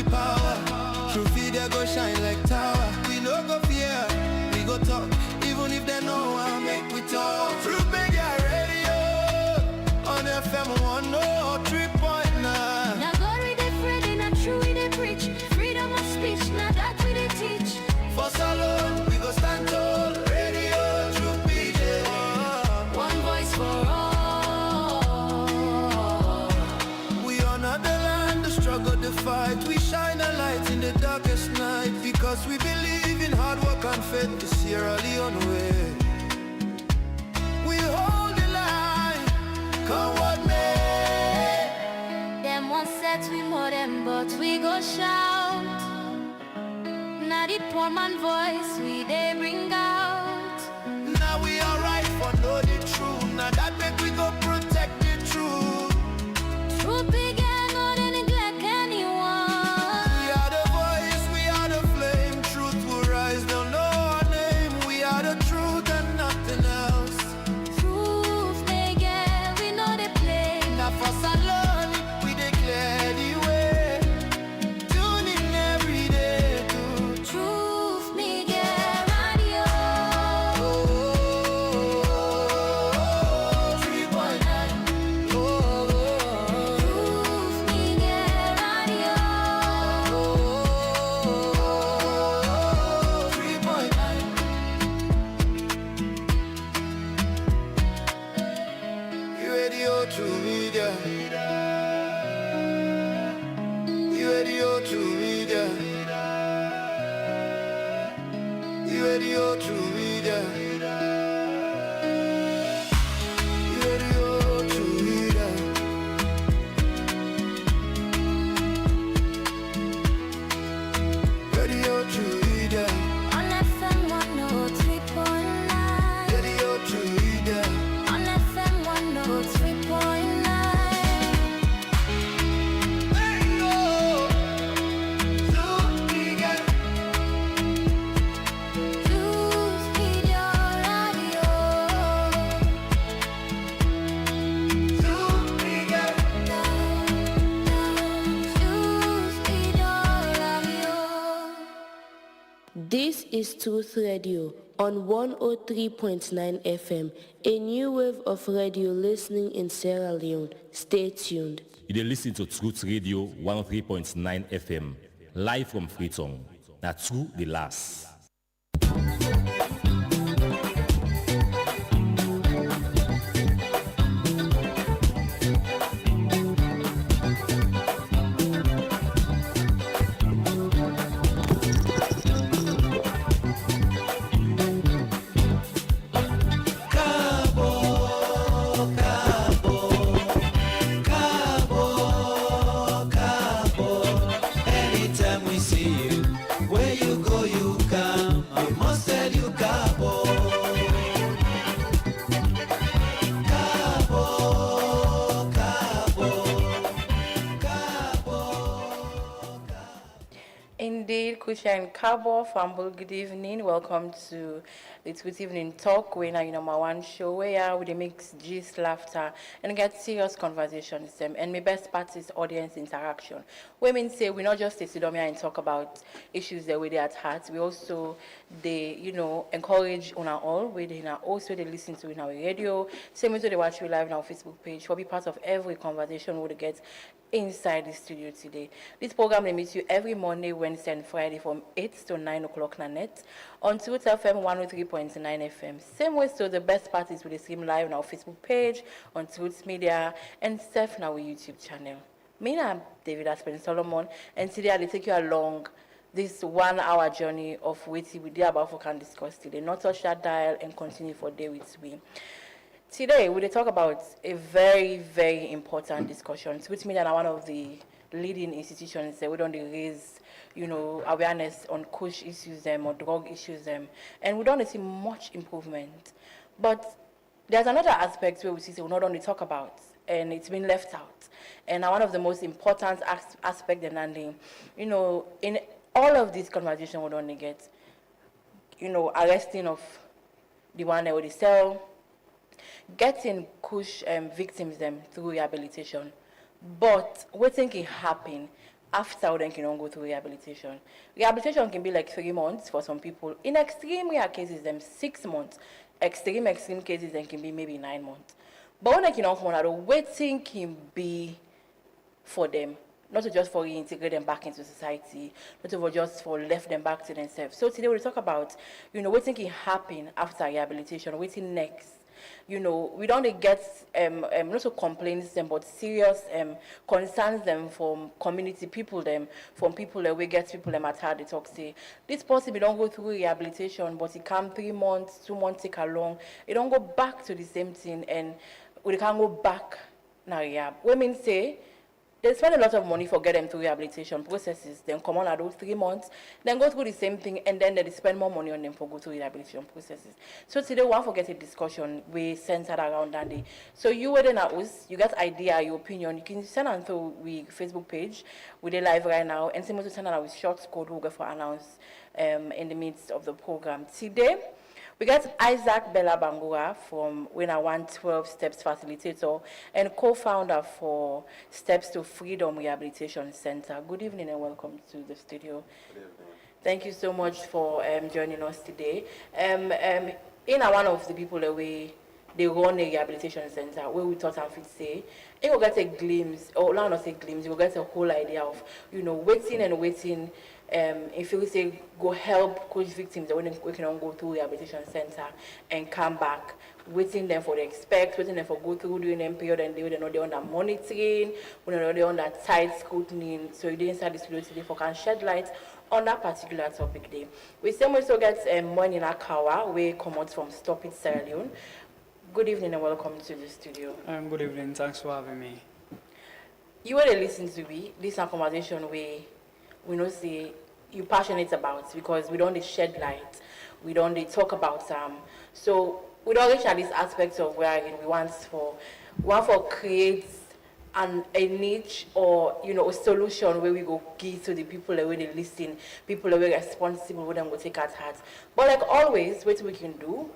we power. True video go shine like tower. We no go fear, we go talk. Even if they know I make we talk. True media radio on FM 103.9. Now God we dey Friday, not true we dey preach. Freedom of speech, now that we dey teach. For salon, we go stand tall. Radio, true PJ. One voice for all. We honor the land, the struggle, the fight. We shine a light in the darkest night. Because we believe in hard work and faith to Sierra Leone way. We hold the line, come what may. Them one set we more them, but we go shout. Now the poor man voice we they bring out. Now we are right for know the truth. Now that make we go protect the truth. Truth began, no they neglect anyone. We are the voice, we are the flame. Truth will rise, they'll know our name. We are the truth and nothing else. Truth they get, we know they play. Now for salon, we declare the way. Tune in every day to Truth me get radio. 3.9. Truth me get radio. 3.9. You radio to media. You radio to media. You radio to media. You radio to media. Radio to media. On FM 103.9. Radio to media. On FM 103.9. Truth Media Radio. Truth Media Radio. This is Truth Radio on 103.9 FM, a new wave of radio listening in Sierra Leone. Stay tuned. You dey listen to Truth Radio 103.9 FM, live from Freetown. Now true the last. Anytime we see you, where you go, you come. I must tell you, Cabo. Cabo, Cabo, Cabo. Indeed, Kusha and Cabo, Famble, good evening. Welcome to the Truth Evening Talk, we're your number one show where we mix gist, laughter, and get serious conversations. And my best part is audience interaction. Women say we not just sit down here and talk about issues that we at heart. We also encourage on our all. We also they listen to in our radio. Same way they watch we live on our Facebook page. We'll be part of every conversation we'll get inside the studio today. This program they meet you every Monday, Wednesday, and Friday from 8 to 9 o'clock na net on Truth FM 103.9 FM. Same way, so the best part is we stream live on our Facebook page, on Truth Media, and stuff on our YouTube channel. Me and David Aspen Solomon, and today I'll take you along this 1 hour journey of Wetin we did about we can discuss today. Not touch that dial and continue for day with me. Today, we'll talk about a very, very important discussion. Truth Media are one of the leading institutions that we don't raise, awareness on kush issues or drug issues and we don't see much improvement. But there's another aspect where we see we not only talk about, and it's been left out. And one of the most important aspects, in all of this conversation, we don't get, arresting of the one that would sell, getting kush victims through rehabilitation. But what think it happen after then can go through rehabilitation. Rehabilitation can be like 3 months for some people. In extreme rare cases, them 6 months. Extreme cases, then can be maybe 9 months. But when I can come on, waiting can be for them, not to just for reintegrate them back into society, not to just for left them back to themselves. So today we'll talk about, waiting can happen after rehabilitation, waiting next. We don't get not so complaints them, but serious concerns them from community people them, from people that we get people them at hard they talk say this person don't go through rehabilitation, but it come 3 months, 2 months take along, it don't go back to the same thing, and we can't go back now rehab. Women say they spend a lot of money for get them through rehabilitation processes, then come on at those 3 months, then go through the same thing, and then they spend more money on them for go through rehabilitation processes. So today we want to get a discussion we centered around that day. So you were at us, you got idea, your opinion, you can send on through we Facebook page, we're live right now, and send us to send out with short code we'll go for announce in the midst of the program. Today, we got Isaac Bella Bangura from Winner 112 Steps Facilitator and co-founder for Steps to Freedom Rehabilitation Center. Good evening and welcome to the studio. Good evening. Thank you so much for joining us today. One of the people that they run a rehabilitation center where we thought and fit say, you will get a glimpse, or not say glimpse, you will get a whole idea of, waiting. If you say go help coach victims that we can go through rehabilitation center and come back, waiting them for the expect, waiting them for go through during them period, and they know they're under monitoring, we know they're under tight scrutiny. So you didn't start the studio today for can shed light on that particular topic day. We also get Morning Akawa, we come out from Stop It Sierra Leone. Good evening and welcome to the studio. Good evening, thanks for having me. You were listening to me, this is a conversation we know say you're passionate about, because we don't shed light, we don't talk about so we don't reach at these aspects of where we want for create a niche or a solution where we go give to the people that they listen, people that are responsible with them will take at heart. But like always, what we can do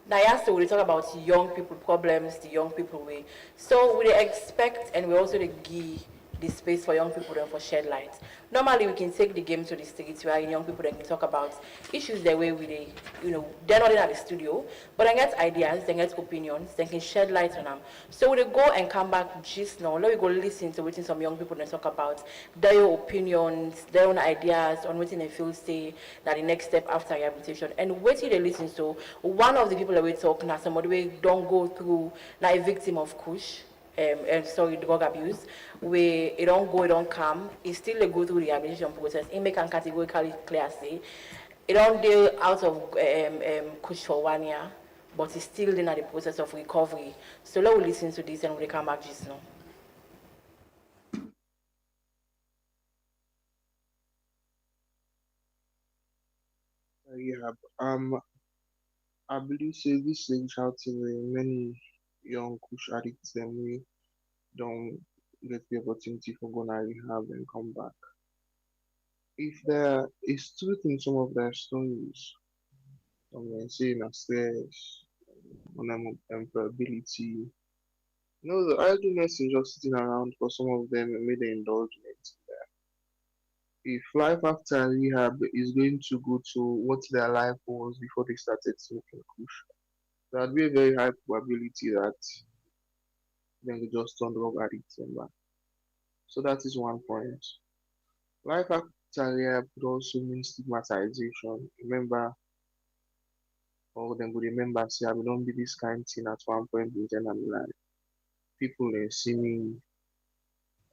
now, yesterday we talk about young people problems, the young people way. So we expect and we also give the space for young people then for shed light. Normally we can take the game to the streets where young people then can talk about issues the way they're not in at the studio, but they get ideas, they get opinions, they can shed light on them. So we go and come back just now. Let me go listen to what some young people then talk about their opinions, their own ideas on what they feel say that the next step after rehabilitation. And what they listen to, one of the people that we talk now, somebody we don't go through now a victim of Kush. Drug abuse, where it don't come, it still a go through the rehabilitation process. It make can categorically clear say, it don't deal out of Kush for 1 year, but it's still in the process of recovery. So let's listen to this and we'll come back just now. Yeah, I believe say this thing shouting many young Kush addicts them we don't get the opportunity for going to rehab and come back. If there is truth in some of their stories, saying stress, employability, the idleness is just sitting around for some of them and made the indulgence there. If life after rehab is going to go to what their life was before they started smoking Kush, there would be a very high probability that then we just turn drug addicts and back. So that is one point. Life after rehab could also mean stigmatization. Remember, or then we remember, say, I will not be this kind of thing at one point in my life. People see me,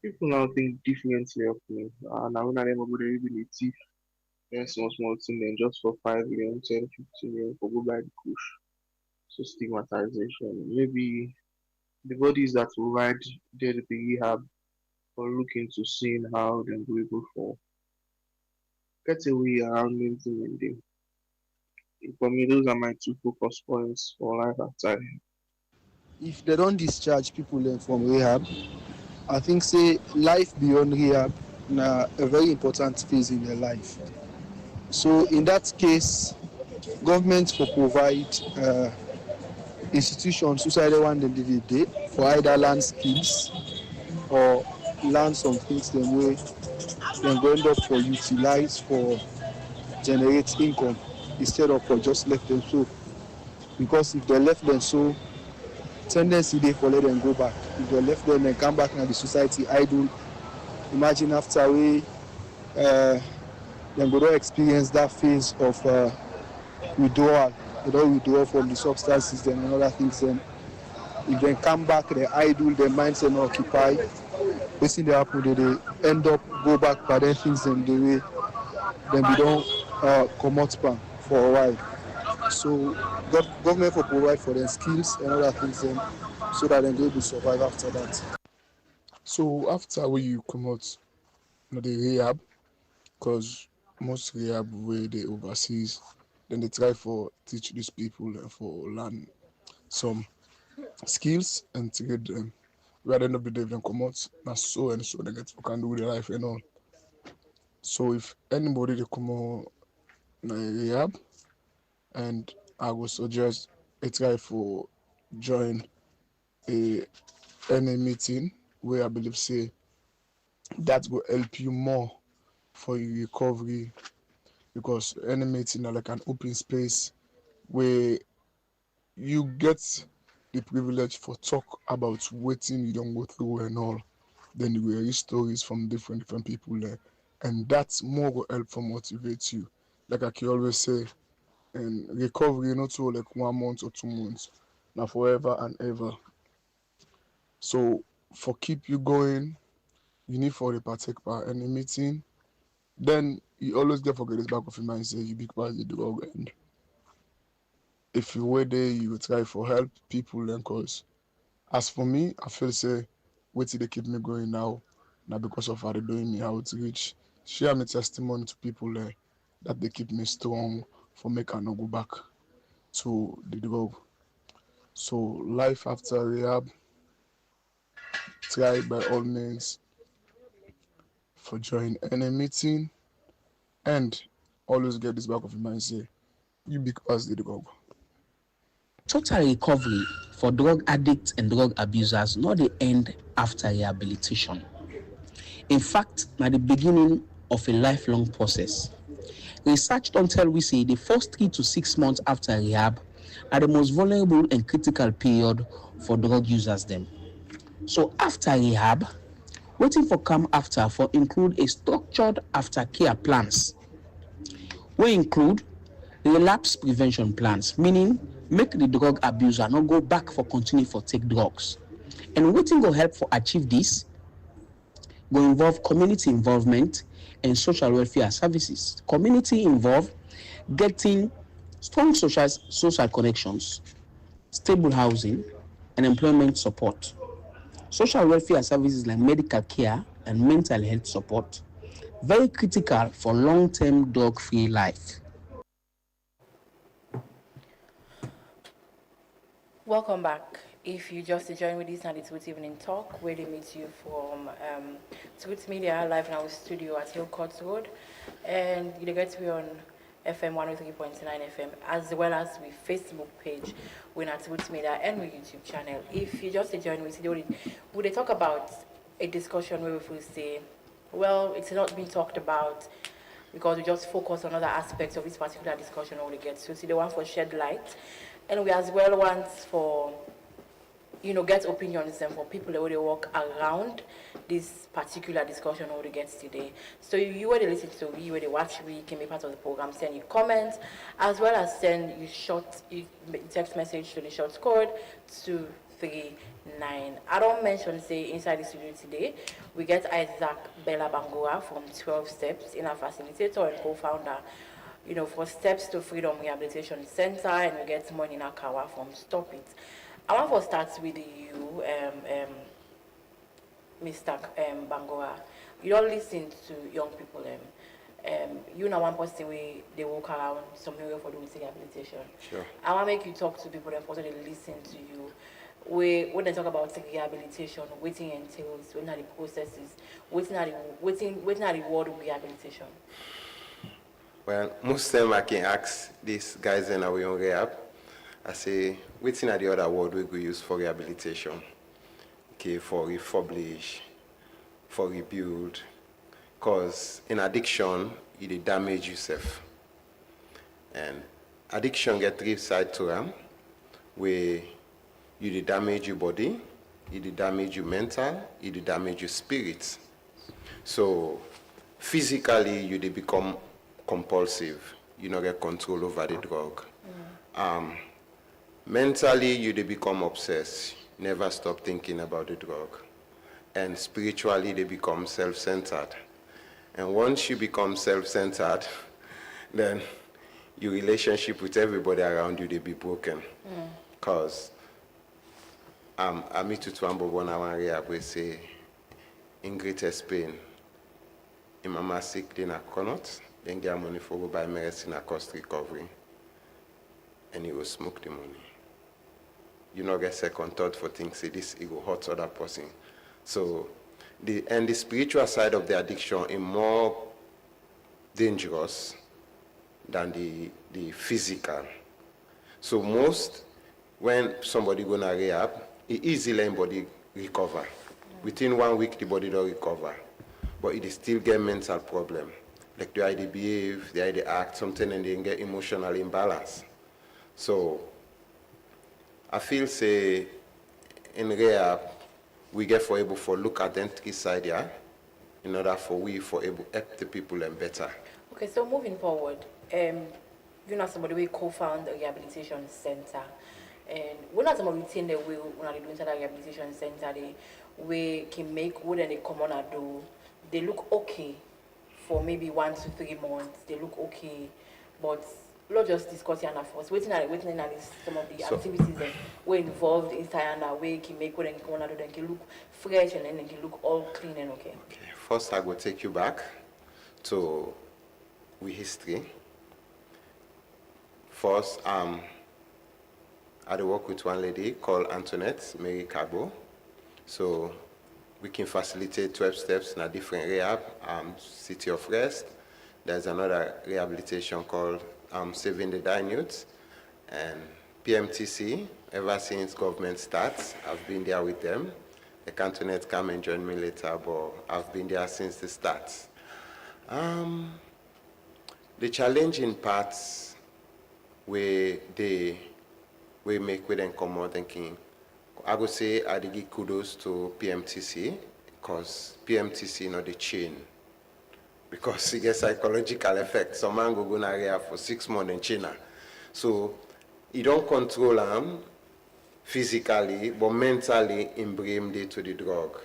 people now think differently of me. Now when I never go to really thief, then small thing, then just for 5 million, 10, 15 million for go buy the Kush. So stigmatization. Maybe the bodies that will ride there to the rehab or look into seeing how they're able for get away around maintaining them. For me, those are my 2 focus points for life after. If they don't discharge people from rehab, I think say life beyond rehab na a very important phase in their life. So in that case, government will provide institutions suicide one day for either land schemes or learn some things them way then go end up for utilize for generate income instead of for just left them so. Because if they left them so, tendency they for let them go back. If they left them and come back in the society idle, imagine after we then go to experience that phase of withdrawal. They don't withdraw from the substances then and other things then. If they come back, they idle, their minds are not occupied. Basically, they happen, they end up go back, but then things them the way, then we don't come out for a while. So, government for provide for them skills and other things then, so that then they will survive after that. So after we come out, the rehab, because most rehab where they overseas, then they try for teach these people and for learn some skills and to get them. We at the end of the day, then come out, not so and so they get can do their life and all. So if anybody they come out rehab, and I would suggest a try for join a any meeting where I believe say that will help you more for your recovery, because any meeting are like an open space where you get the privilege for talk about Wetin you don't go through and all. Then you will hear stories from different people there, and that's more will help for motivate you. Like I can always say, and recovery not so like 1 month or 2 months, now forever and ever. So for keep you going, you need for the partake by any meeting. Then you always get forget this back of your mind say you big pass the drug, and if you were there you will try for help people then, cause as for me I feel say wetin they keep me going now because of how they doing me outreach, share my testimony to people that they keep me strong for make I not go back to the drug. So life after rehab, try by all means for join any meeting, and always get this back of your mind say you big pass the drug. Total recovery for drug addicts and drug abusers not the end after rehabilitation. In fact, at the beginning of a lifelong process. Research don't tell we say the first 3 to 6 months after rehab are the most vulnerable and critical period for drug users them. So after rehab, waiting for come after for include a structured aftercare plans. We include relapse prevention plans, meaning make the drug abuser not go back for continue for take drugs. And waiting go help for achieve this, go involve community involvement and social welfare services. Community involved, getting strong social connections, stable housing, and employment support. Social welfare services like medical care and mental health support, very critical for long-term drug-free life. Welcome back. If you just join with this, and it's with Ivnin Tok, where they meet you from Truth Media live in our studio at Hill Court Road, and you get to be on FM 103.9 FM, as well as with Facebook page, we're at Truth Media, and with YouTube channel. If you just join with us, would they talk about a discussion where we will say, well, it's not been talked about because we just focus on other aspects of this particular discussion when we get to see the one for shed light, and we as well want for get opinions and for people that will walk around this particular discussion or get today. So you were to listen to we were to watch, we can be part of the program, send your comments, as well as send you text message to the short code 239. I don't mention say inside the studio today, we get Isaac Bella Bangura from 12 Steps in our facilitator and co-founder, for Steps to Freedom Rehabilitation Center, and we get Money Nakawa from Stop It. I want to start with you, Mr. Bangora. You don't listen to young people. You know one person where they walk around something for doing rehabilitation. Sure. I want to make you talk to people that they listen to you. When they talk about rehabilitation, waiting entails, what are the processes, what are the word of rehabilitation? Well, most of them I can ask these guys in our young rehab. I say, waiting at the other word we go use for rehabilitation, okay, for refurbish, for rebuild, Because in addiction, you dey damage yourself. And addiction get three sides to them, where you dey damage your body, you dey damage your mental, you dey damage your spirit. So physically, you dey become compulsive. You don't get control over the drug. Mentally, you dey become obsessed. Never stop thinking about the drug. And spiritually, they become self-centered. And once you become self-centered, then your relationship with everybody around you, they be broken. Because I meet to Twambo one hour rehab, we say, in greatest pain, in mama sick, then I cannot, then get money for go buy medicine at cost recovery. And he will smoke the money. You not get second thought for things, say this, it will hurt other person. So, the spiritual side of the addiction is more dangerous than the physical. So when somebody go to rehab, it easily let body recover. Within 1 week, the body don't recover. But it still get mental problem. Like the way they behave, the way they act, something, and they get emotional imbalance. So, I feel, say, in rehab, we get for able for look at them three side here, in order for we for able help the people and better. Okay, so moving forward, you know somebody we co-found a rehabilitation center, and we're not somebody within the way when they do inside the rehabilitation center, we can make what they come on and do. They look okay for maybe 1 to 3 months. They look okay, but not just discuss here and first. Waiting at some of the activities that were involved inside and way can make what they come on and do. They can look fresh and then they can look all clean and okay. First, I will take you back to we history. First, I work with one lady called Antoinette Mary Cabo. So we can facilitate 12 steps in a different rehab, City of Rest. There's another rehabilitation called Saving the Dying Youth. And PMTC, ever since government starts, I've been there with them. The Antoinette come and join me later, but I've been there since the start. The challenging parts where we make with them come out thinking, I would say I give kudos to PMTC, because PMTC not the chain. Because it gets psychological effect. Some man go to area for 6 months in China. So you don't control them physically, but mentally imbue them to the drug.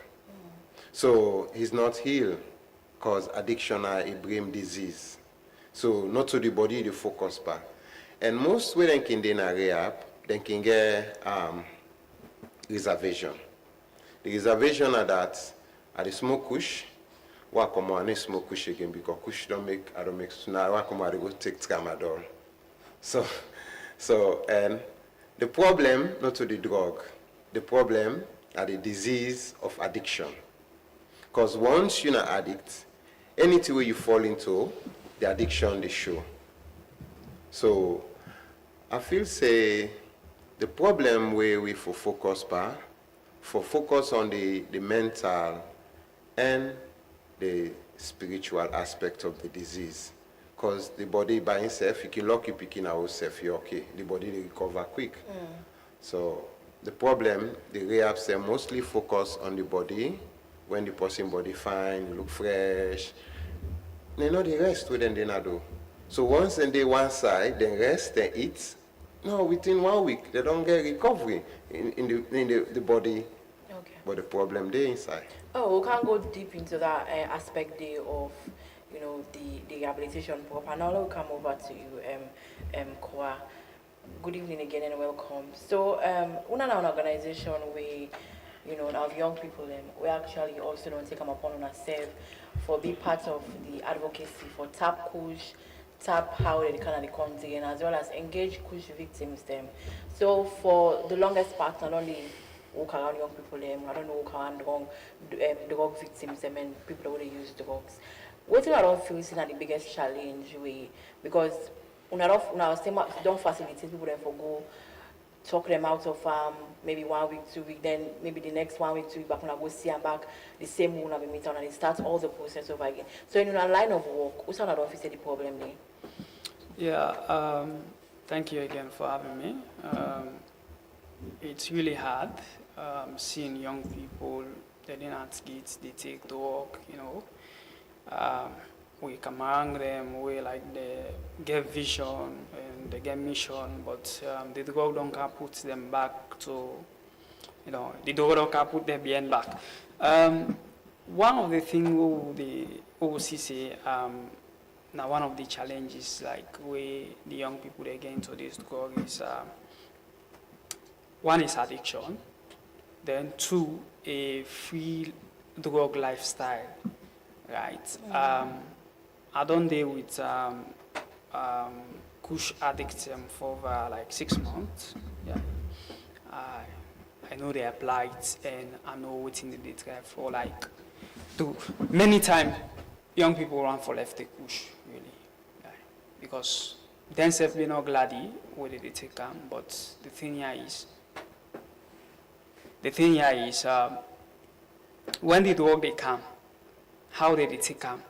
So he's not healed, because addiction is brain disease. So not to the body, the focus part. And most when they can do rehab, they can get reservation. The reservation are that I the smoke kush, what come on smoke kush again because kush I don't make now what come on go take tramadol. So and the problem not to the drug, the problem are the disease of addiction. Because once you're not addict, anything where you fall into, the addiction they show. So I feel say the problem where we for focus on the mental and the spiritual aspect of the disease. Because the body by itself, you can lock you picking ourselves, you're okay. The body will recover quick. So the problem, the rehab say mostly focus on the body. When the person body fine, look fresh, they know the rest within they not do. So once they one side, then rest, then eat. No, within 1 week, they don't get recovery in the body. Okay. But the problem they inside. Oh, we can't go deep into that aspect there of, you know, the rehabilitation proper. Now we'll come over to you, Kwa. Good evening again and welcome. So, we're an organization where, you know, our young people, we actually also don't take them upon ourselves for be part of the advocacy for tap kush, tap how they kind of the country, and as well as engage kush victims them. So for the longest part, not only walk around young people, I don't know walk around drug victims them and people that use drugs. What I don't feel is the biggest challenge we because don't facilitate people them for go talk them out of maybe 1 week, 2 weeks, then maybe the next 1 week, 2 weeks back when I go see them back, the same one I be meet and they start all the process over again. So in a line of work, what's not office the problem there? Yeah, thank you again for having me. It's really hard seeing young people, they didn't have kids, they take the work, you know. We come around them, we like they get vision and they get mission, but the drug don't can put them back to, you know, the drug don't can put them behind back. One of the things the OCC, now one of the challenges like we the young people they get into this drug is one is addiction, then two a free drug lifestyle, right? I don't deal with kush addicts for over like 6 months. Yeah, I know they apply it and I know what's in the try for like do many times young people run for left take kush really, yeah. Because themselves they not glady whether they take them, but the thing here is when the drug they come, how they take them.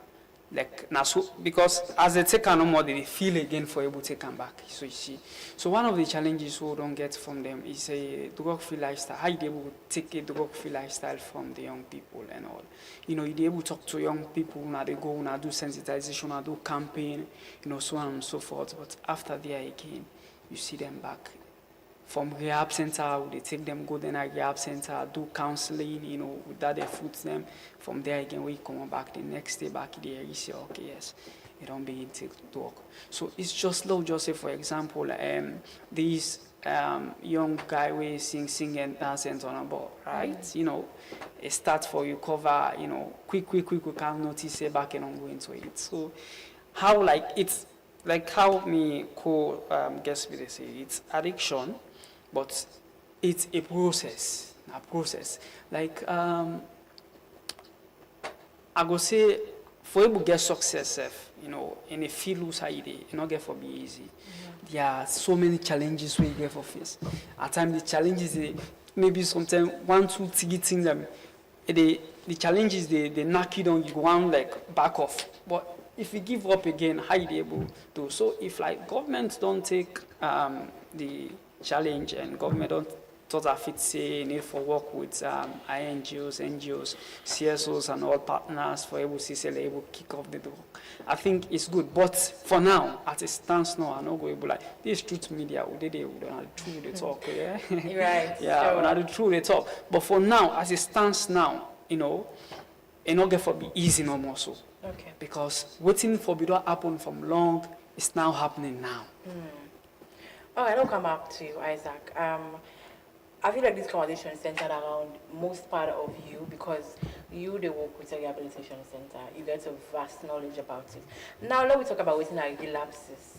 Like now, so because as they take no more, they feel again for able to take them back. So you see, so one of the challenges we don't get from them is a drug-free lifestyle. How you able to take a drug-free lifestyle from the young people and all? You know, you able to talk to young people now they go now do sensitization, now do campaign, you know, so on and so forth. But after there again, you see them back. From rehab center, they take them, go then at rehab center, do counseling, you know, with that they foot them. From there again, we come back the next day back there, you say, okay, yes, you don't begin to talk. So it's just low, just say, for example, these young guy we sing and dance and on about, right? You know, it starts for you cover, you know, quick, we can't notice it back and I'm going to it. So how like it's like how me guess me they say it's addiction. But it's a process. Like I go say, for you to get success, you know, in a field you not get for be easy. Mm-hmm. There are so many challenges we get for face. At times the challenges maybe sometimes 1, 2, 3 things them. The challenges they knock you down, you go on like back off. But if you give up again, how you able to? So if like governments don't take the challenge and government don't thought that fit say need for work with INGOs, NGOs, CSOs and all partners for able to say able kick off the door. I think it's good, but for now, as it stands now, I'm not going to be like this truth media. We don't have the truth they talk, yeah. Right. Yeah, sure. we don't have the truth they talk. But for now, as it stands now, you know, it not get for be easy no more so. Okay. Because waiting for it to happen from long, it's now happening now. All right, I'll come back to you, Isaac. I feel like this conversation is centered around most part of you because you they work with a rehabilitation center. You get a vast knowledge about it. Now let me talk about waiting at relapses.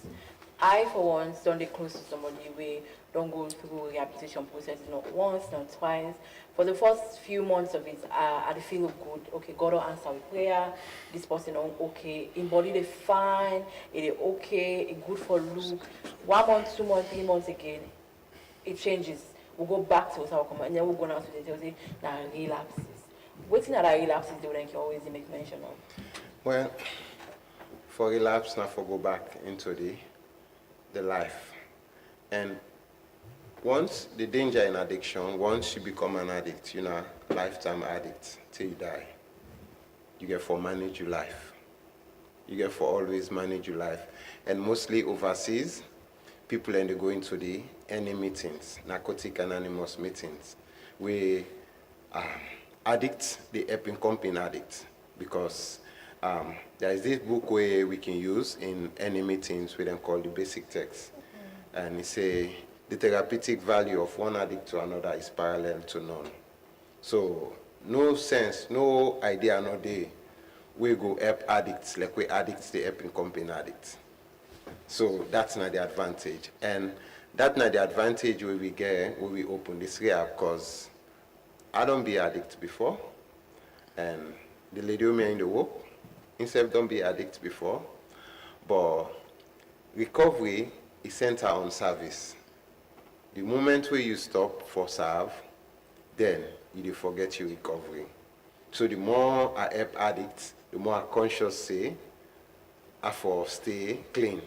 I for once don't get close to somebody where don't go through rehabilitation process not once, not twice. For the first few months of it, I feel good. Okay, God will answer with prayer. This person okay. In body they fine. It is okay. It good for look. 1 month, 2 months, 3 months again, it changes. We'll go back to our command, and then we'll go now to the say now relapses. Waiting at our relapses, they would always make mention of. Well, for relapse, now for go back into the life. And once the danger in addiction, once you become an addict, you know, lifetime addict till you die, you get for manage your life. You get for always manage your life. And mostly overseas, people and they go into the NA meetings, narcotic anonymous meetings, where addicts, they help in company addicts, because there is this book where we can use in NA meetings, we then call the basic text. And it say the therapeutic value of one addict to another is parallel to none. So no sense, no idea, no day we go help addicts like we addicts they help in company addicts. So that's not the advantage. And that's not the advantage where we get when we open this rehab, because I don't be addict before. And the lady who me in the work, himself don't be addict before. But recovery is centered on service. The moment where you stop for serve, then you dey forget your recovery. So the more I help addicts, the more I conscious say, I for stay clean.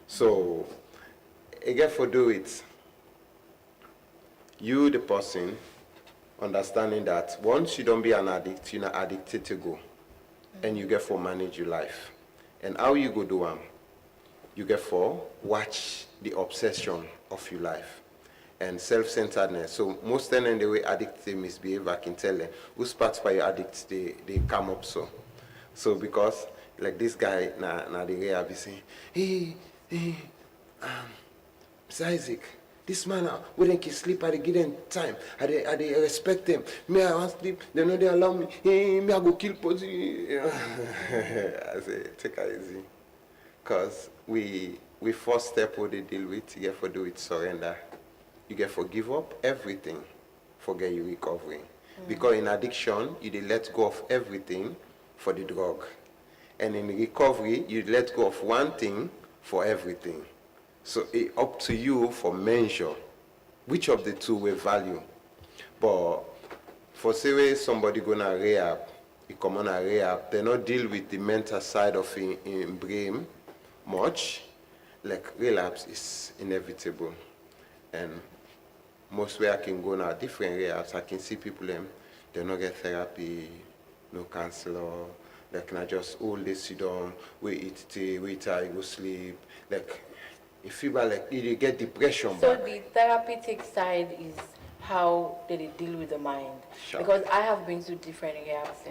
So, again for do it, you the person, understanding that once you don't be an addict, you're not addicted to go. And you get for manage your life. And how you go do you get for watch the obsession of your life and self-centeredness. So most time in the way addicts they misbehave, I can tell them whose parts by your addicts they come up so. So because like this guy na the rehab be saying, hey, Mr. Isaac, this man we don't sleep at the given time. I they respect them. Me I want sleep, they know they allow me. Hey, me I go kill pussy. I say take it easy. Cause we first step what they deal with, you get for do it surrender. You get for give up everything, forget your recovery. Because in addiction, you dey let go of everything for the drug. And in recovery, you let go of one thing for everything. So it's up to you for measure which of the two we value. But for say somebody gonna rehab, he come on a rehab, they not deal with the mental side of in brain much. Like relapse is inevitable. And most way I can go now, different rehabs, I can see people they not get therapy, no counselor, they can just all they sit down, we eat tea, we eat, go sleep. Like you feel like you get depression. So back. the therapeutic side is how they deal with the mind. Sure. Because I have been to different rehabs,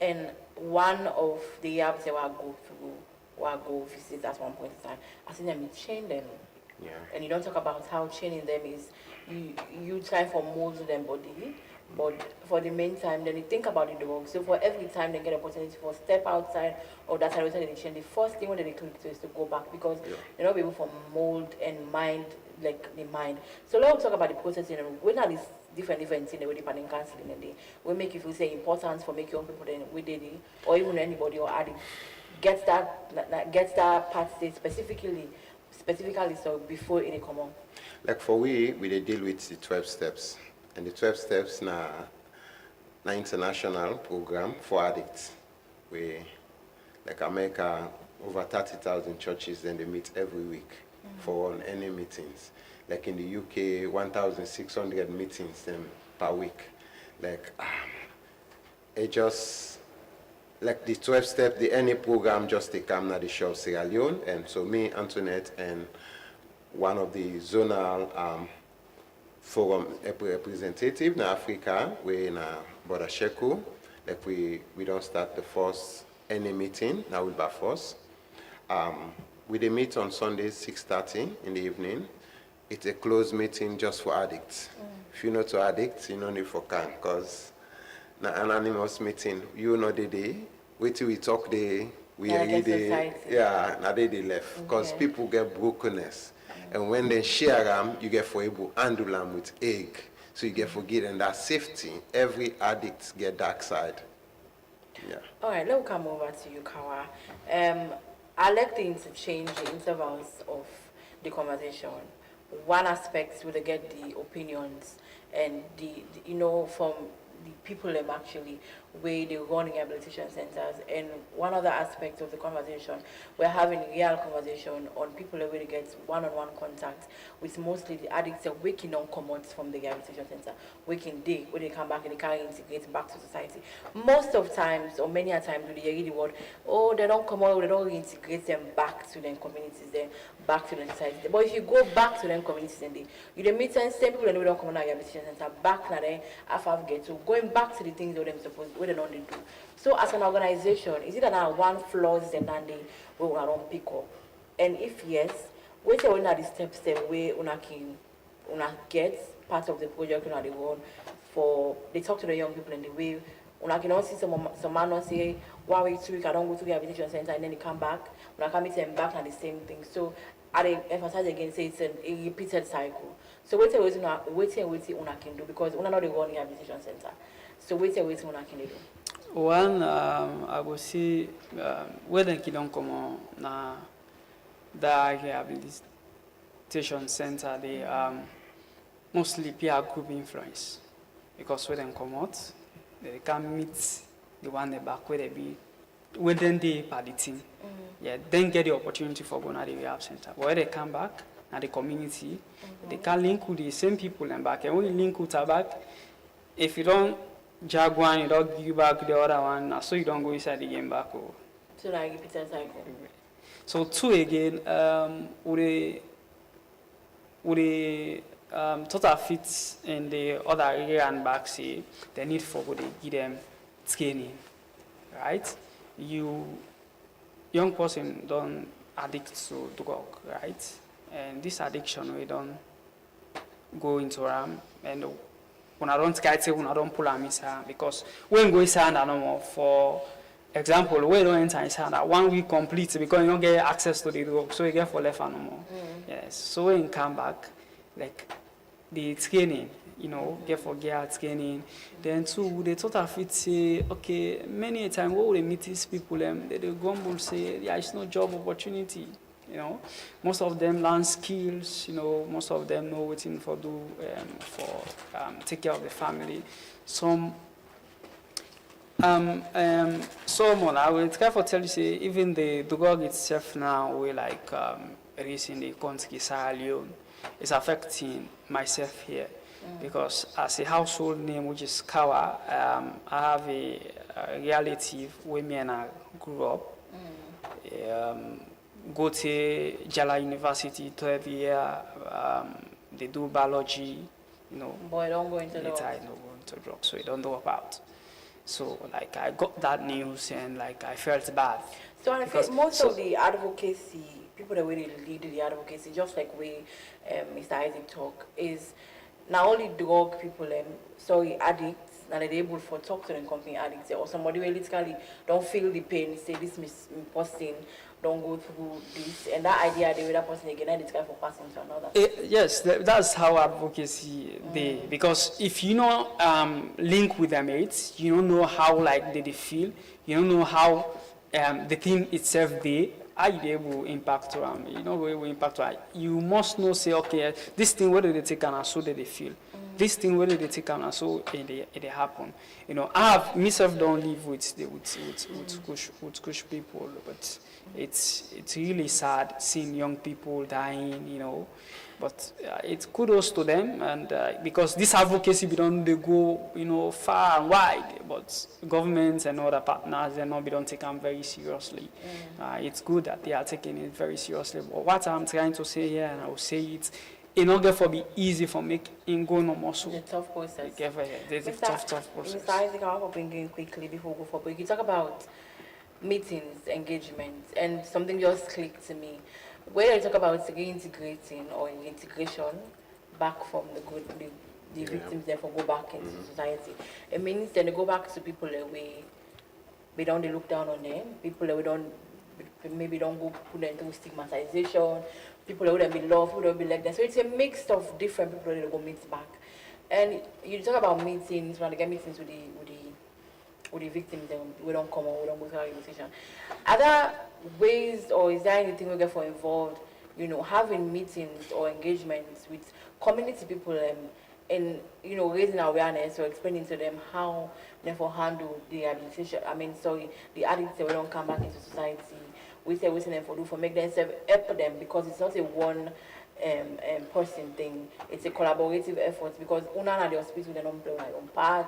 and one of the rehabs that I go through, or I go visit at one point in time, I see them chain them. Yeah. And you don't talk about how chaining them is you try for mold them body, but for the meantime, then you think about the dog. So for every time they get an opportunity for step outside or that side they change, the first thing when they click to is to go back because they're not able for mold and mind, like the mind. So let's talk about the process. When are these different things in the way depending counseling and they will make you feel say importance for make young people then with daily or even anybody or addict gets that part say specifically so before it come on. Like for we dey deal with the 12 steps. And the 12 steps na international program for addicts. We like America over 30,000 churches then they meet every week for on any meetings. Like in the UK 1,600 meetings per week. Like it just like the 12 step, the any program just they come na the show of Sierra Leone. And so me, Antoinette, and one of the zonal forum representative in Africa, we in Brother Sheku, like we don't start the first any meeting, now we'll be first. We dey meet on Sundays 6:30 in the evening. It's a closed meeting just for addicts. If you're not to addicts, you no need for can, because na anonymous meeting, you know the day, wait till we talk day, we agree day, yeah, na they left, because people get brokenness. And when they share them, you get for able to handle them with egg. So you get forget and that safety, every addict get dark side. Yeah. All right, let's come over to you, Kawa. I like to interchange the intervals of the conversation. One aspect will get the opinions and the from the people actually where they run rehabilitation centers, and one other aspect of the conversation, we're having a real conversation on people where they get one-on-one contact with mostly the addicts that waking on commons from the rehabilitation center, waking day when they come back and they can't integrate back to society. Most of times, or many a times, when they hear the word, oh, they don't come out, they don't reintegrate them back to their communities, then back to the society. But if you go back to them communities and you meet same people that don't come on rehabilitation center back now then after get to going back to the things that they're supposed to. They don't do. So as an organization, is it that one flaws and then they will not pick up? And if yes, wait till the steps where una get part of the project una they run for they talk to the young people in the way una can also see some man not say 1 week 2 weeks I don't go to the rehabilitation center and then they come back, una can meet them back and the same thing. So I emphasize again say it's a repeated cycle. So wait till una can do because una not the one rehabilitation center. So wait till una can do. One, I will see whether they don't come on na the rehabilitation center, they mostly peer group influence because when they come out, they can meet the one the back where they be when they by the team. Yeah, then get the opportunity for going to the rehab center. But when they come back at the community, they can link with the same people and back. And when you link with her back, if you don't jag one, you don't give back the other one, so you don't go inside the game back. Oh. So like repeat a cycle. So two again, would the total fits in the other area and back say the need for would they give them training, right? Young person don't addict to drug, right? And this addiction we don't go into them and when I don't get it, when I don't pull them inside because when go inside no more for example, we don't enter inside that 1 week complete because you don't get access to the drug, so you get for left no more. Yes. So when you come back, like the training, get training. Then two, they total fit say, okay, many a time what we meet these people, they grumble say, yeah, it's no job opportunity. Most of them learn skills. Most of them know Wetin for do for take care of the family. Some I will try to tell you say even the drug itself now we like raising the country Sierra Leone is affecting myself here because as a household name which is Kawa, I have a relative where me and I grew up. Go to Jala University 12 year, they do biology, Boy, don't go into drugs. I don't go into drugs, so I don't know about. So like I got that news and like I felt bad. So I feel most of the advocacy, people that really lead the advocacy, just like we, Mr. Isaac talk, is not only drug people, addicts, that they're able to talk to them company addicts or somebody who literally don't feel the pain, say this person don't go through this, and that idea the other person again, and it's kind of passing to another. Yes, that's how advocacy they because if you know link with their mates, you don't know how like they feel, you don't know how the thing itself they are you able to impact them, will impact them. You must know say okay, this thing whether they take and so they feel. This thing whether they take and so it happen. I have myself don't live with kush people, but it's really sad seeing young people dying, but it's kudos to them and because this advocacy we don't they go far and wide, but governments and other partners they don't take them very seriously. It's good that they are taking it very seriously. But what I'm trying to say here, and I will say it, in order for be easy for making go no more so. It's a tough process. It's a tough process. Mr. Isaac, I want to bring in quickly before we go for break. You talk about meetings, engagements, and something just clicked to me. Where you talk about reintegrating or integration back from the victims, therefore go back into society. It means then they go back to people that we don't look down on them, people that we don't maybe don't go put them through stigmatization, people that wouldn't be loved, wouldn't be like that. So it's a mix of different people that go meet back. And you talk about meetings, when they get meetings with the victims, then we don't come on, we don't go through our conversation. Are there ways or is there anything we get for involved, having meetings or engagements with community people and raising awareness or explaining to them how they for handle the rehabilitation, the addicts that we don't come back into society, we say waiting them for do for make them help them because it's not a one person thing, it's a collaborative effort because una at the hospital they don't play their own part.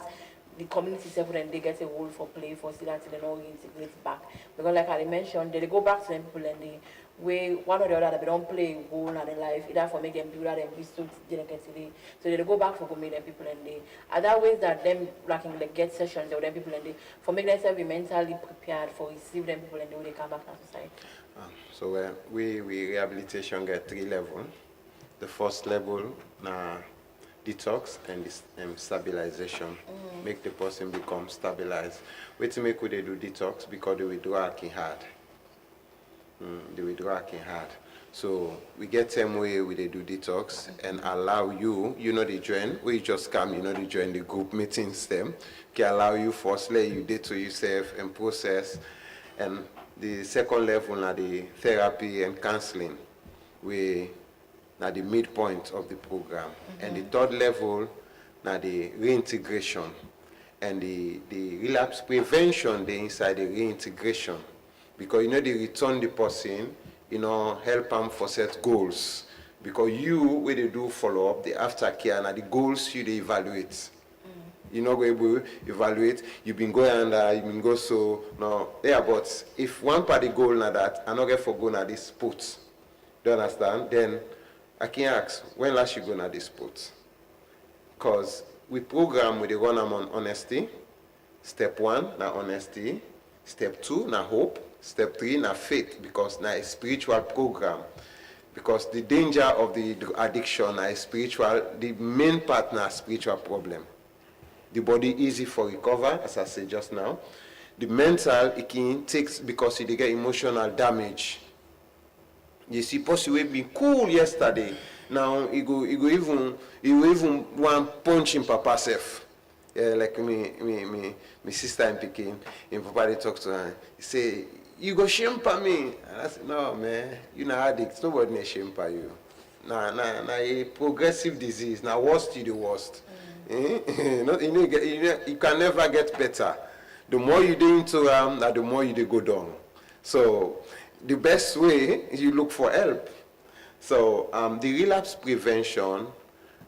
The community itself then they get a role for play for see that they don't reintegrate back. Because like I mentioned, they go back to them people and they way one or the other that they don't play a role in their life, either for make them do that and be so delicately. So they go back for go meet them people and they other ways that them like get sessions or them people and they for make themselves be mentally prepared for receive them people and they come back to society. So we rehabilitation get 3 levels. The first level detox and stabilization. Make the person become stabilized. Wetin make they do detox because they withdraw working hard. They withdraw working hard. So we get same way we they do detox and allow you the join. We just come, they join the group meetings them. Can allow you firstly you did to yourself and process. And the second level are the therapy and counseling. We now the midpoint of the program. And the third level, now the reintegration. And the relapse prevention, they inside the reintegration. Because they return the person, help them for set goals. Because you, when they do follow up, the aftercare, now the goals you they evaluate. You're not going to evaluate, you've been going under, you've been go so, no, yeah, but if one party goal now that, I not get for going at this sport, do you understand? Then I can ask, when last you go at this sport? Because we program with the run them on honesty. Step 1, now honesty. Step 2, now hope. Step 3, now faith, because now a spiritual program. Because the danger of the addiction is spiritual, the main part now spiritual problem. The body easy for recover, as I said just now. The mental, it can take because they get emotional damage. You see, possibly be cool yesterday. Now he go even want punch him papa self. Yeah, like me sister in Peking, and papa they talk to her. He say, "You go shame for me." And I said, "No, man, you not addict. Nobody may shame for you. Nah, a progressive disease. Now worst to the worst. You can never get better. The more you do into the more you go down. So the best way is you look for help. So the relapse prevention,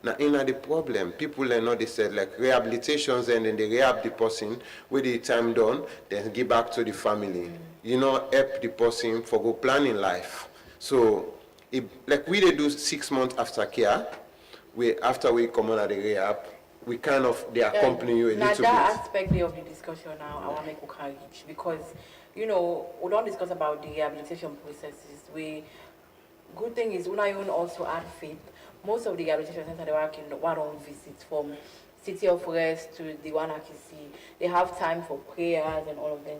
now in the problem, people they said like rehabilitations and then they rehab the person with the time done, then give back to the family. Help the person for go plan in life. So like we they do 6 months after care, after we come out of the rehab, we kind of they accompany you a little bit. Now that aspect of the discussion now, I want to make reach because we don't discuss about the rehabilitation processes. Good thing is when I also add faith. Most of the rehabilitation centers they work in one on visits from City of Rest to the one I can see. They have time for prayers and all of them.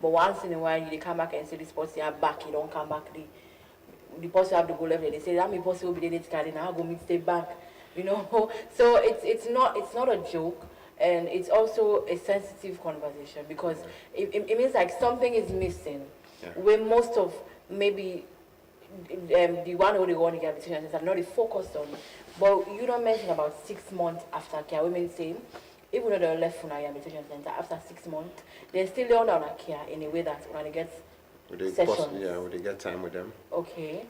But once in a while they come back and say this person are back, you don't come back. The person have to go left. They say that may possible be the now go meet stay back. So it's not a joke, and it's also a sensitive conversation because it means like something is missing. Where most of maybe the one who they go on the rehabilitation center not focused on, but you don't mention about 6 months after care. Women say even though they're left from a rehabilitation center after 6 months, they're still on our care in a way that when they get sessions. We get time with them. Okay.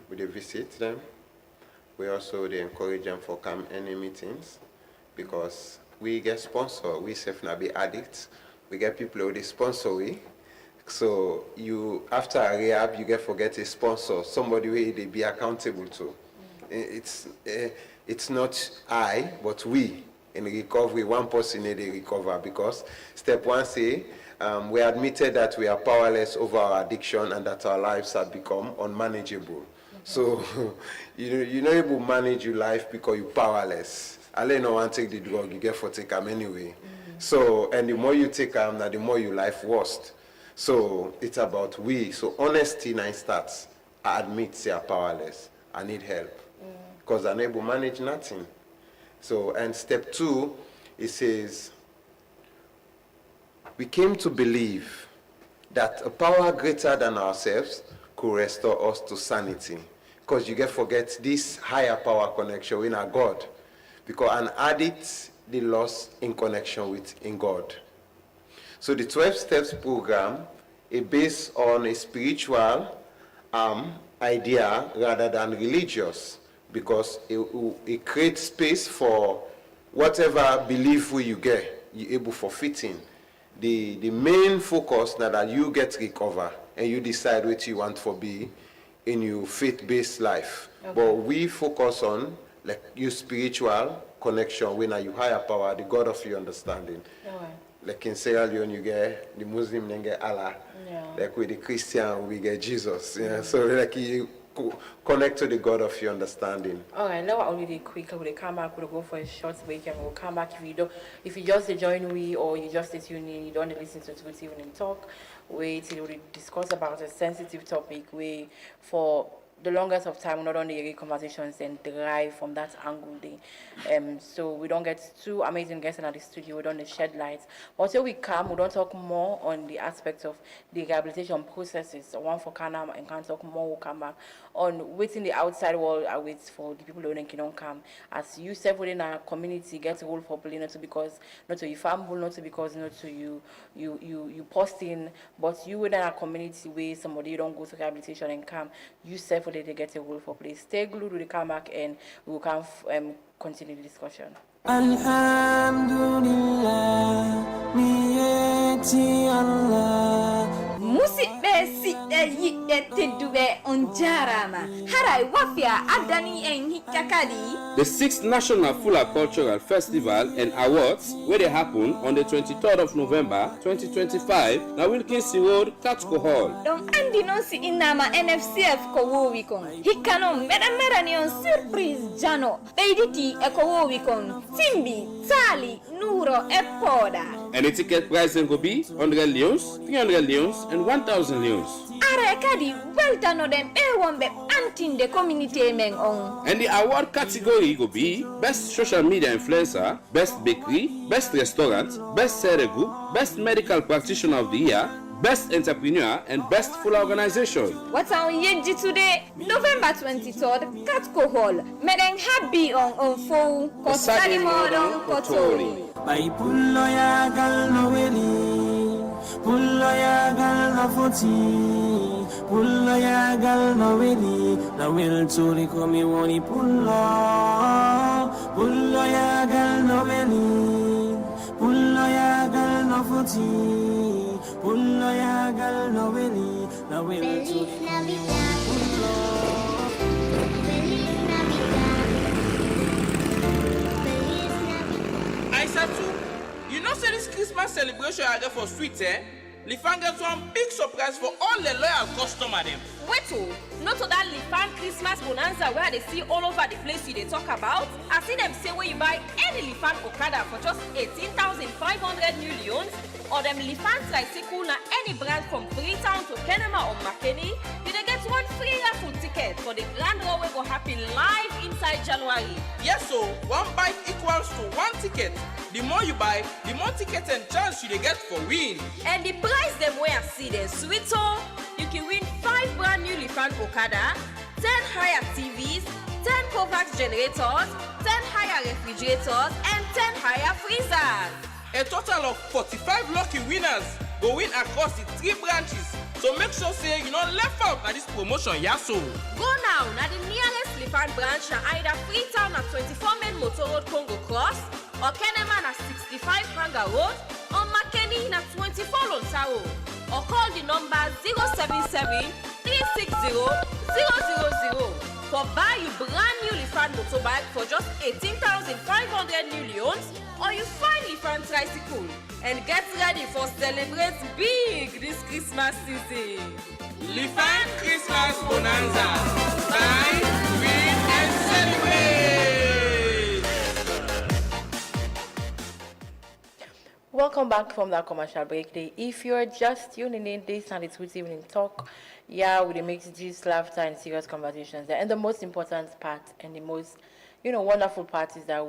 We visit them. We also encourage them for come any meetings because we get sponsor. We self not be addicts. We get people who they sponsor we. So you after a rehab you get forget a sponsor, somebody where they be accountable to. It's not I, but we in recovery. One person they recover because step 1 say we admitted that we are powerless over our addiction and that our lives have become unmanageable. So you're not able to manage your life because you're powerless. I no want to take the drug, you get for take them anyway. So and the more you take them, the more your life worst. So it's about we. So honesty now starts. I admit say I'm powerless. I need help. Because I'm able to manage nothing. So and step 2, it says we came to believe that a power greater than ourselves could restore us to sanity. Because you get forget this higher power connection in our God. Because an addict, they lost in connection with in God. So the 12 steps program is based on a spiritual idea rather than religious. Because it creates space for whatever belief you get, you're able for fitting. The main focus now that you get recover and you decide what you want for be in your faith-based life. Okay. But we focus on like your spiritual connection with your higher power, the God of your understanding. Okay. Like in Sierra Leone you get the Muslim then get Allah. Yeah. Like with the Christian we get Jesus. Yeah. So like you connect to the God of your understanding. Alright, now we'll really quick. We'll come back, we'll go for a short break and we'll come back if you just join we or you just tune in, you don't listen to Wetin Tok. We discuss about a sensitive topic for the longest of time, not only the conversations and derive from that angle. So we don't get two amazing guests in the studio. We don't shed light. But till we come, we don't talk more on the aspects of the rehabilitation processes. One for Kanam and can talk more. We'll come back on waiting the outside world awaits for the people who don't come. As you said within our community, get a role for people, not to because not to you family, not to because not to you posting, but you within our community where somebody don't go to rehabilitation and come, you said for they get a role for place. Stay glued to the come back and we will come continue the discussion. Alhamdulillah, niyati Allah. Musibe si yiɗɗe tedduɓe on jarama haray wafia addani en hikka kadi. The 6th National Fula Cultural Festival and Awards where they happen on the 23rd of November 2025 na Wilkins Road, Katko Hall. Don andi non si innama NFCF ko wowi kon hikka non meɗen merani on surprise jano ɓeyditi e ko wowi kon timbi tali nuro e pooda. And the ticket price will be 100 leons, 300 leons, and 1,000 leons. Are kadi weltano dem ɓe wonɓe antinde community men on. And the award category will be Best Social Media Influencer, Best Bakery, Best Restaurant, Best Seregu, Best Medical Practitioner of the Year, Best Entrepreneur, and Best Full Organization. What are we today? November 23rd, Katko Hall. Meɗen happy on full Kosali Modon Kotori. By pullo yagal no weli, pullo yagal no foti, pullo yagal no weli, na wel tori komi woni pullo, pullo yagal no weli, pullo yagal no foti, pullo yagal no weli, na wel tori komi woni pullo. You know, say this Christmas celebration I get for sweet, eh? Lifan gets one big surprise for all the loyal customers. Wait, not to that Lifan Christmas bonanza where they see all over the place they talk about. I see them say where you buy any Lifan Okada for just 18,500 new leons, or them Lifan tricycle na any brand from Freetown to Kenema or Makeni, you dey get one free raffle ticket for the grand draw will go happen live inside January. Yes, so one bike equals to one ticket. The more you buy, the more tickets and chance you dey get for win. And the price them where I see them sweet, so you can win 5 brand new Lifan Okada, 10 higher TVs, 10 Kovacs generators, 10 higher refrigerators, and 10 higher freezers. A total of 45 lucky winners go win across the 3 branches. So make sure say you not left out at this promotion, yaso. Go now na the nearest Lifan branch na either Freetown at 24 Main Motor Road Congo Cross, or Kenema na 65 Hanga Road, or Makeni na 24 Lonsaro, or call the number 077 360 000 for buy you brand new Lifan motorbike for just 18,500 new leons, or you find Lifan tricycle and get ready for celebrate big this Christmas season. Lifan Christmas Bonanza. Buy, win, and celebrate! Welcome back from that commercial break day. If you're just tuning in, this and it's Wetin Ivnin Tok. Yeah, with the mixed juice, laughter, and serious conversations there. And the most important part and the most, wonderful part is that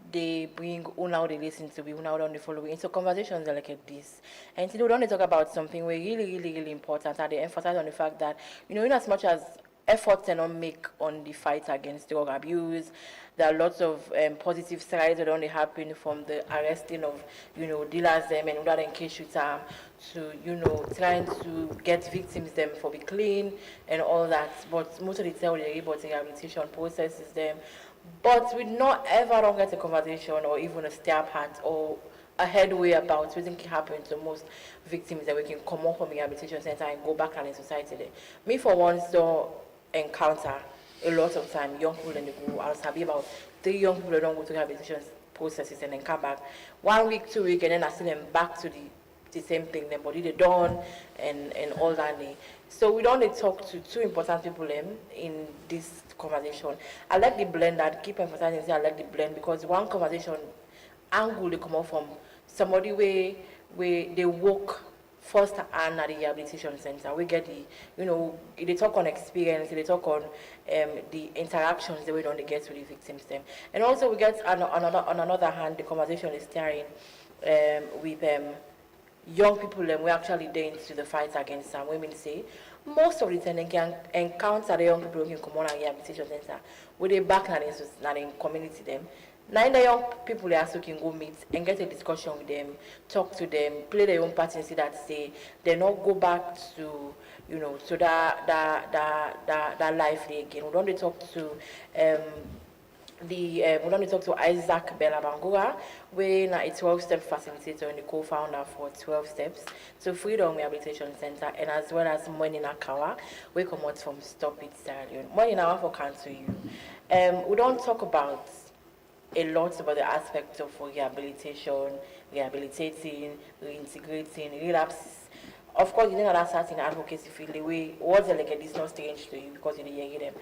they bring now they listen to, we now don't follow. And so conversations are like this. And today we don't talk about something we're really important. And they emphasize on the fact that, in as much as efforts cannot make on the fight against drug abuse, there are lots of positive sides that only happen from the arresting of, dealers them and other case shooter to, trying to get victims them for be clean and all that. But most of the time they about the rehabilitation processes them. But we not ever don't get a conversation or even a step at or a headway about what can happen to most victims that we can come up from the rehabilitation center and go back in society there. Me for one so encounter a lot of time young people in the group. I was happy about 3 young people that don't go to rehabilitation processes and then come back 1 week, 2 weeks, and then I see them back to the same thing, their body they done and all that. So we don't talk to 2 important people in this conversation. I like the blend that keep emphasizing. I like the blend because one conversation angle they come out from somebody where they work first and at the rehabilitation center. We get the, they talk on experience, they talk on the interactions that we don't get with the victims them. And also we get on another hand, the conversation is steering with young people and we actually there into the fight against some women say most of the time they can encounter the young people who can come on a rehabilitation center with they back in community them. Now the young people they also can go meet and get a discussion with them, talk to them, play their own part and see that say they not go back to to that life they again. We don't they talk to we don't talk to Isaac Bellabangura, where a 12-step facilitator and the co-founder for 12 Steps to Freedom Rehabilitation Center, and as well as Moinina Kawa, we come out from Stop It Sierra Leone. Moinina, for cancel you. We don't talk about a lot about the aspects of rehabilitation, rehabilitating, reintegrating, relapses. Of course, you know that certain advocacy field, the way words like this not strange to you because you hear them.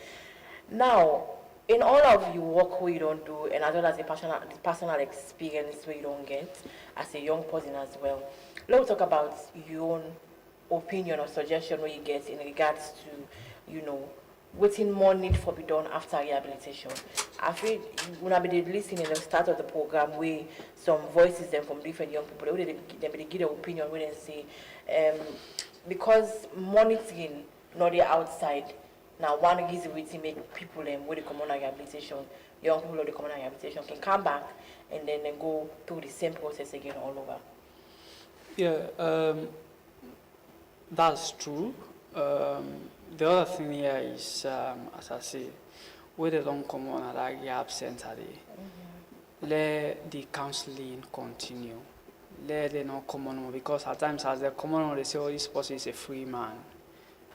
Now, in all of your work where you don't do, and as well as the personal experience where you don't get, as a young person as well, let's talk about your own opinion or suggestion where you get in regards to, waiting more need for be done after rehabilitation. I feel when I be listening at the start of the program where some voices them from different young people, they give their opinion when they say, because monitoring not the outside. Now, one reason we to make people with the common rehabilitation, young people with the common rehabilitation can come back and then go through the same process again all over. Yeah, that's true. The other thing here is, as I say, where they don't come on at that rehab center, let the counseling continue. Let them not come on because at times as they come on, they say, "Oh, this person is a free man.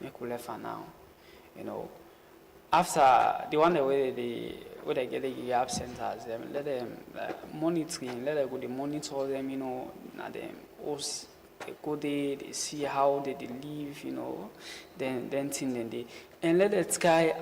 Make we left for now." After the one where they get the rehab centers, let them monitoring, let them go to monitor them, na them also they go there, they see how they live, then thing then they and let that guy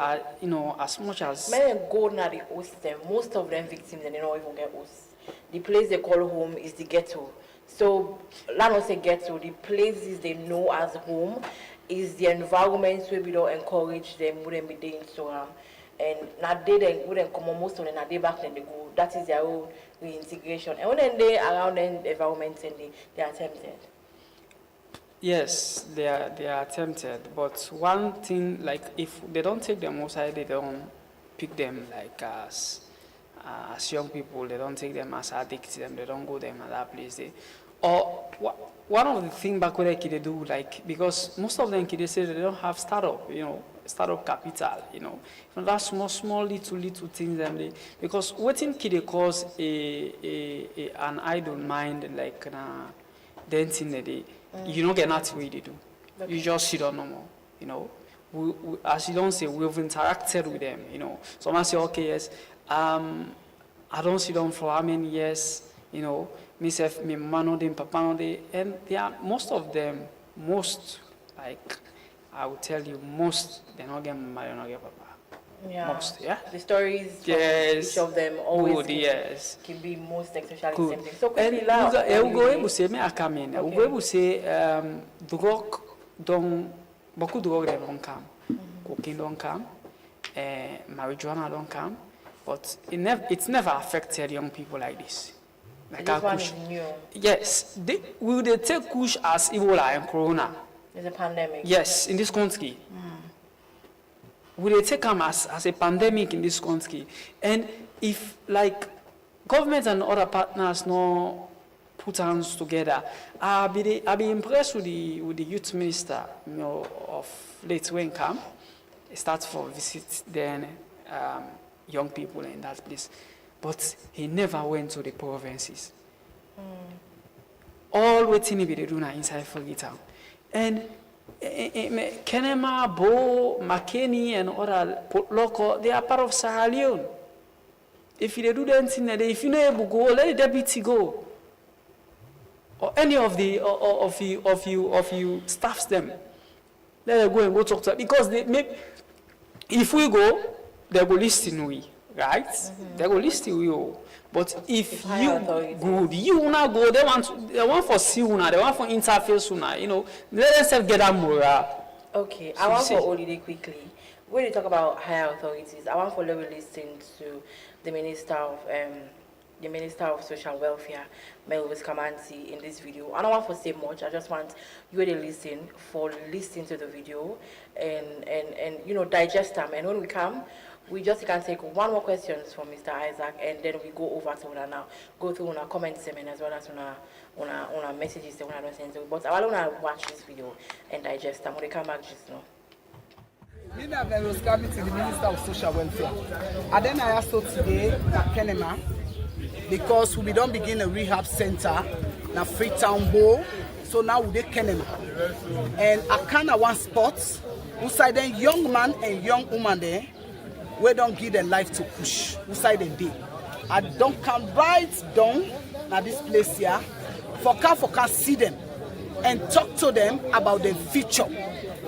as much as men go na the host them, most of them victims and they don't even get hosts. The place they call home is the ghetto. So let us say ghetto, the places they know as home is the environments where we don't encourage them, wouldn't be doing so and now they wouldn't come on most of them now they back then they go. That is their own reintegration. And when they around the environment and they are tempted. Yes, they are tempted. But one thing like if they don't take them outside, they don't pick them like as young people, they don't take them as addicts, they don't go them at that place. One of the things back where they do, like, because most of them kids say they don't have startup capital, that small little things because Wetin kid cause an idle mind like then thing that you don't get nothing what they do. Okay. You just sit on normal, we, as you don't say, we've interacted with them, Someone say, okay, yes, I don't sit down for how many years, myself, my mama, them, papa, and they are most of them, like I will tell you, they not get married, not get papa. Yeah. Most, yeah. The stories from each of them always can be most especially the same thing. So quickly now. Eu go say me akamene. Eu go say drug don't beaucoup drug they don't come. Cocaine don't come. Marijuana don't come. But it's never affected young people like this. Like this one is new. Yes, will they take kush as Ebola and Corona? There's a pandemic. Yes, in this country. Will they take them as a pandemic in this country? And if like government and other partners no put hands together, I'll be impressed with the youth minister, of late when come. Start for visit then young people in that place. But he never went to the provinces. All Wetin be do now inside Town. And Kenema, Bo, McKinney, and other local, they are part of Sierra Leone. If you do that thing, if you know able go, let the deputy go. Or any of you staffs them. Let them go and go talk to them. Because if we go, they go listen right? They will listen to you. But if you good, you wanna go, they want for see una, they want for interface una, you know, let themselves get that morale. Okay, I want for holiday quickly. When you talk about higher authorities, I want for let me listen to the Minister of Social Welfare, Melvis Kamanzi, in this video. I don't want to say much. I just want you to listen to the video and you know, digest them. And when we come, we just can take one more questions from Mr. Isaac, and then we go over to una now, go through una comment section as well as una messages that una don't send. But I want to watch this video and digest them. When they come back, just know. Me na Velos Gavin to the Minister of Social Welfare. And then I asked today at Kenema, because we don't begin a rehab center na Freetown Bowl, so now we dey Kenema. And I kind of one spot, who side then young man and young woman there, we don't give them life to push, who side them day. I don't come right down na this place here, for can see them and talk to them about the future.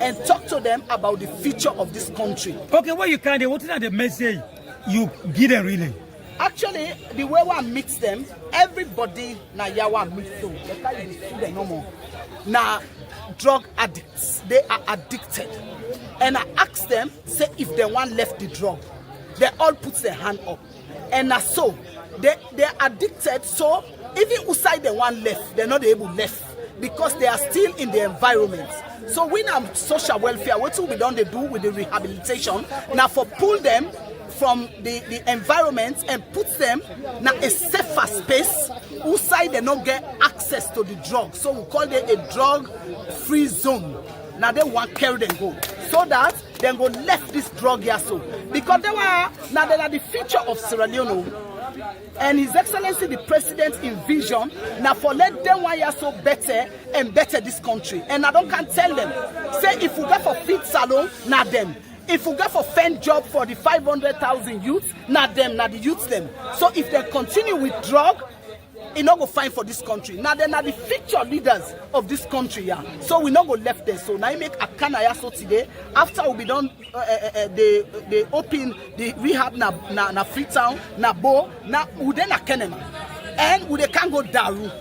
And talk to them about the future of this country. Okay, what you can do, what is the message you give them really? Actually, the way we meet them, everybody na yawa meet them. They can't be student no more. Now, drug addicts, they are addicted. And I ask them, say if they want left the drug, they all put their hand up. And so, they're addicted, so even outside they want left, they're not able left because they are still in the environment. So when I'm social welfare, what we don't do with the rehabilitation, now for pull them from the environment and put them in a safer space outside they don't get access to the drug. So we call it a drug-free zone. Now they want carry them go. So that they go left this drug here so. Because they are the future of Sierra Leone. And His Excellency the President envision now for let them wire so better and better this country. And I don't can tell them, say if we go for feed salon, not them. If we go for fend job for the 500,000 youths, not them, not the youths them. So if they continue with drug, it not go fine for this country. Now they are the future leaders of this country, yeah. So we not go left there. So now I make a canaya so today. After we be done, they open the rehab na Freetown, na Bo, na Ude na Kenema, and Ude can go Daru.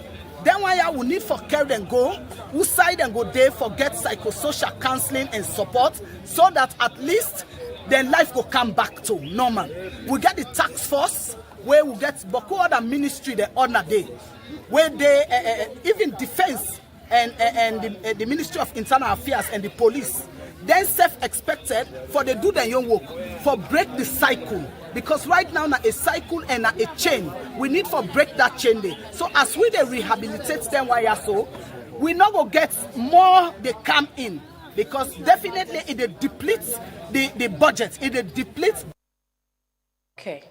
Then why we need for carry and go, who side and go there for get psychosocial counseling and support, so that at least then life will come back to normal. We get the task force. Where we get Boko other ministry the other day, where they even defense and the Ministry of Internal Affairs and the police, then self-expected for they do their young work for break the cycle, because right now a cycle and a chain, we need for break that chain there. So as we they rehabilitate them why so, we not go get more they come in, because definitely it depletes the budget, it depletes. Okay.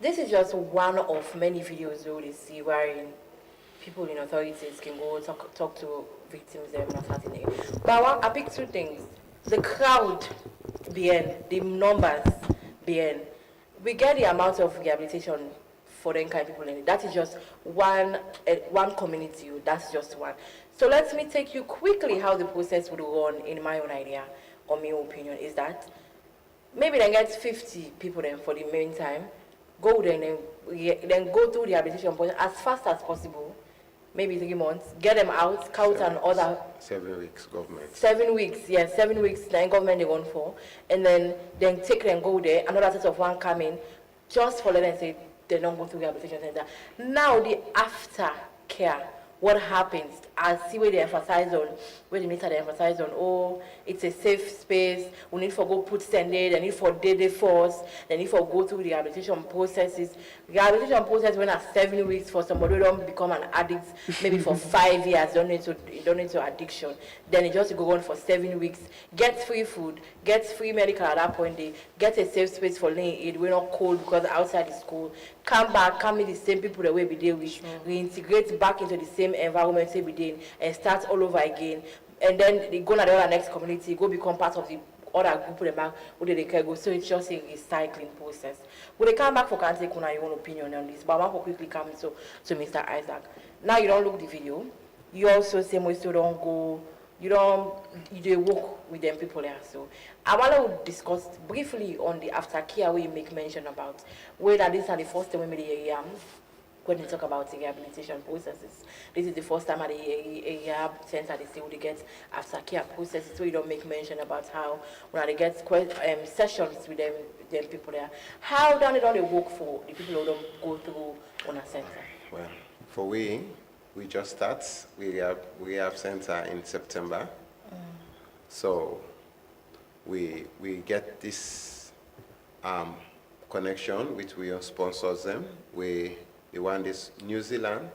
This is just one of many videos we will see wherein people in authorities can go talk to victims there on Saturday. But I pick two things. The crowd behind, the numbers behind. We get the amount of rehabilitation for the kind of people in it. That is just one community, that's just one. So let me take you quickly how the process would run in my own idea, or my opinion, is that maybe they get 50 people then for the meantime. Go there and then go through the rehabilitation process as fast as possible, maybe 3 months, get them out, scout and other 7 weeks government. 7 weeks, yeah, 7 weeks, then government they want for, and then take them go there, another set of one come in, just for them say they don't go through the rehabilitation center. Now the aftercare, what happens? I see where they emphasize on, where the minister they emphasize on, oh, it's a safe space, we need for go put standard, they need for daily force, they need for go through the rehabilitation processes. Rehabilitation process when at 7 weeks for somebody who don't become an addict, maybe for 5 years, don't need to addiction. Then it just go on for 7 weeks, get free food, get free medical at that point, they get a safe space for laying it, we're not cold because outside is cold. Come back, come meet the same people that we be there with, reintegrate back into the same environment we be there and start all over again. And then they go to the other next community, go become part of the other group of them back where they can go. So it's just a recycling process. When they come back for can take your own opinion on this, but I want to quickly come to Mr. Isaac. Now you don't look the video. You also say most don't go they work with them people there. So I want to discuss briefly on the aftercare where you make mention about whether these are the first time when we talk about the rehabilitation processes. This is the first time at the rehab center they say we get aftercare processes, so you don't make mention about how when they get sessions with them people there. How don't they work for the people who don't go through on a center? Well, for we just start. We have center in September. So we get this connection with we sponsors them. The one is New Zealand,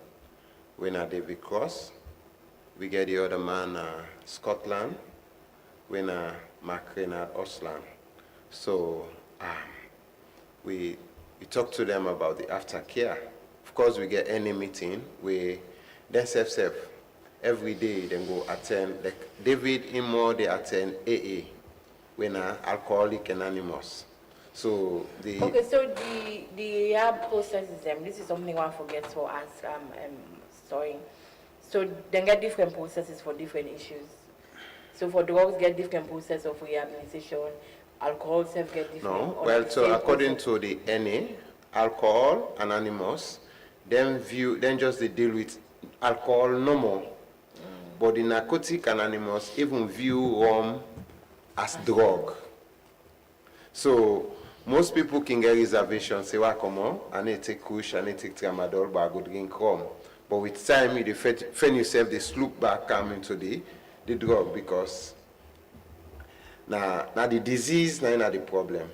when David Cross. We get the other man Scotland, when Mark Reynard Osland. So we talk to them about the aftercare. Of course, we get any meeting we then self every day then go attend, like David Imo, they attend AA when Alcoholic Anonymous. So the rehab processes them. This is something one forgets for us. Sorry. So they get different processes for different issues. So for drugs get different process of rehabilitation. Alcohol self get different. No. Well, so according to the NA, Alcohol Anonymous, then just they deal with alcohol no more. But the Narcotic Anonymous even view rum as drug. So most people can get reservations, say, well, come on, I need to take kush, I need to take tramadol, but I go drink rum. But with time, you find yourself, they sloop back into the drug, because now the disease, now not the problem.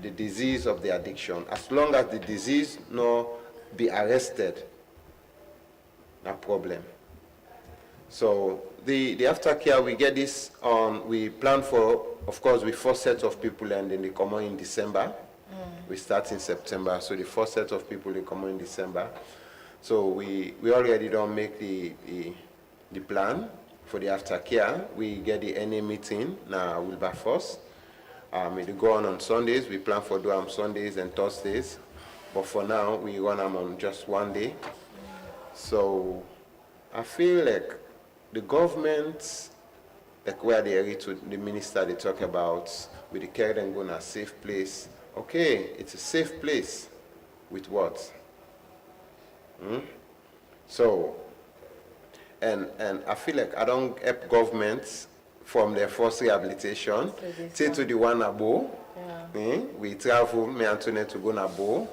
The disease of the addiction. As long as the disease no be arrested, no problem. So the aftercare, we get this on, we plan for, of course, with first set of people, and then they come on in December. We start in September, so the first set of people, they come on in December. So we already don't make the plan for the aftercare. We get the NA meeting now Wilberforce. It go on Sundays. We plan for do them Sundays and Thursdays, but for now we run them on just one day. So I feel like the government, like where they read to the minister, they talk about with the care and go in a safe place. Okay, it's a safe place with what? So, and I feel like I don't help governments from their first rehabilitation to the one above. We travel, me and Tony, to go Nabo,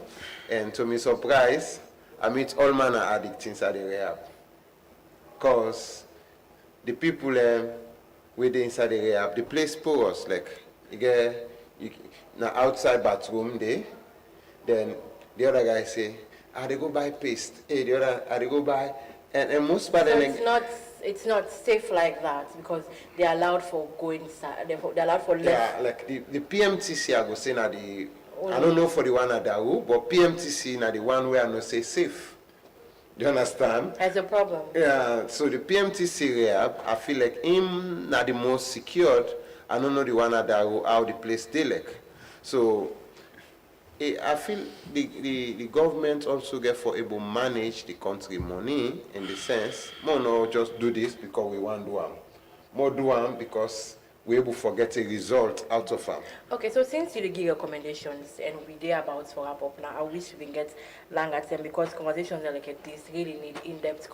and to my surprise, I meet all manner of addicts inside the rehab. Because the people with inside the rehab, the place porous, like you get now outside bathroom there, then the other guy say, they go buy paste. Hey, the other, they go buy, and most part it's not safe like that, because they're allowed for going inside. They're allowed for left. Yeah, like the PMTC, I go say na the. I don't know for the one at Daru, but PMTC na the one where I know say safe. Do you understand? That's a problem. Yeah. So the PMTC rehab, I feel like him na the most secured. I don't know the one at Daru how the place they like. So I feel the government also get for able to manage the country money in the sense, more no just do this because we want to do them. More do them because we able to get a result out of them. Okay, so since you give recommendations and we dare about for wrap up now, I wish we can get longer term, because conversations like this really need in-depth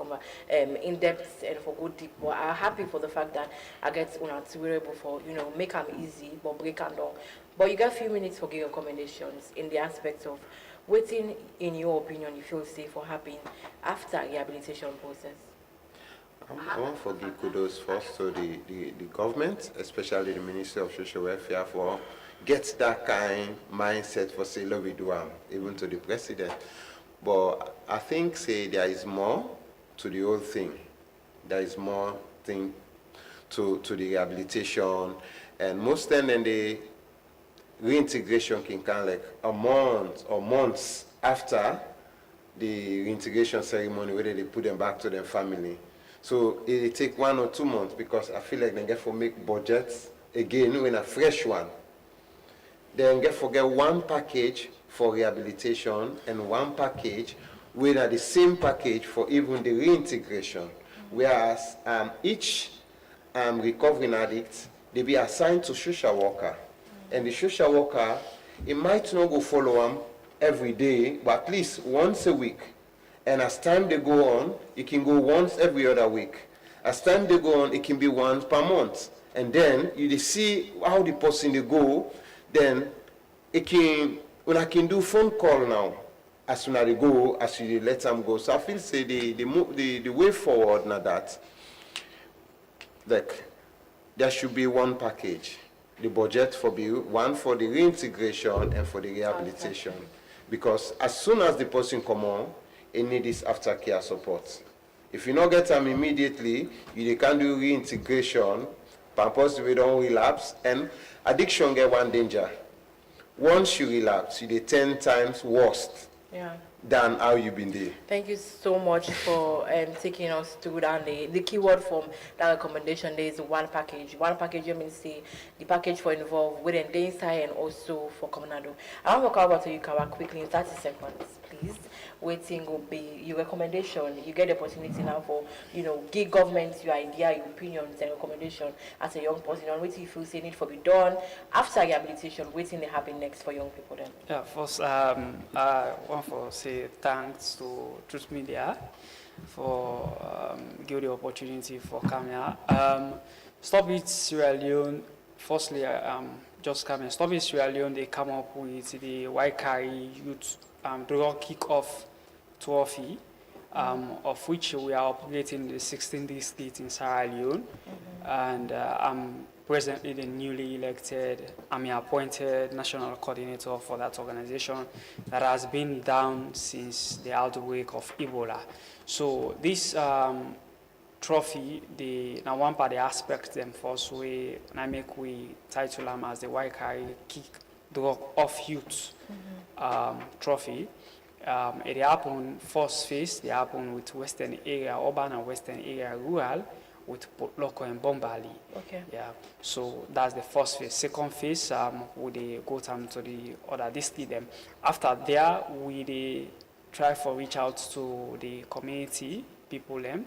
and for good deep. But I'm happy for the fact that I get to be able for make them easy but break them down. But you got a few minutes for give recommendations in the aspects of waiting, in your opinion, you feel safe or happy after rehabilitation process. I want to give kudos first to the government, especially the Ministry of Social Welfare, for get that kind mindset for say love we do even to the president. But I think say there is more to the whole thing. There is more thing to the rehabilitation, and most then the reintegration can come like a month or months after the reintegration ceremony, where they put them back to their family. So it take 1 or 2 months, because I feel like they get for make budgets again when a fresh one. Then get for get one package for rehabilitation and one package with the same package for even the reintegration. Whereas each recovering addicts, they be assigned to social worker. And the social worker, it might not go follow them every day, but at least once a week. And as time they go on, it can go once every other week. As time they go on, it can be once per month. And then you see how the person they go, then it can, when I can do phone call now, as soon as they go, as you let them go. So I feel say the way forward now that, like, there should be one package. The budget for one for the reintegration and for the rehabilitation. Because as soon as the person come on, it need this aftercare support. If you not get them immediately, you can do reintegration, purpose we don't relapse, and addiction get one danger. Once you relapse, you 10 times worse than how you've been there. Thank you so much for taking us through that. The keyword from that recommendation there is one package. One package, you mean say the package for involved within the inside and also for Commando. I want to cover to you Kawa quickly in 30 seconds, please. Wetin will be your recommendation. You get the opportunity now for, give government your idea, your opinions and recommendation as a young person on what you feel say need for be done after rehabilitation. Waiting to happen next for young people then. Yeah, first I want to say thanks to Truth Media for giving the opportunity for coming here. Stop It Sierra Leone. Firstly, just coming. Stop It Sierra Leone. They come up with the Waikari Youth drug kick-off trophy, of which we are operating the 16 district in Sierra Leone, and I'm presently the newly elected, appointed national coordinator for that organization that has been down since the outbreak of Ebola. So this trophy, now one part the aspect them first we title them as the Waikari Kick Drug Off Youth trophy. It happened first phase, it happened with Western area, urban and Western area rural, with Loco and Bombali. Okay. Yeah. So that's the first phase. Second phase, we go down to the other district them. After there, we try for reach out to the community people them,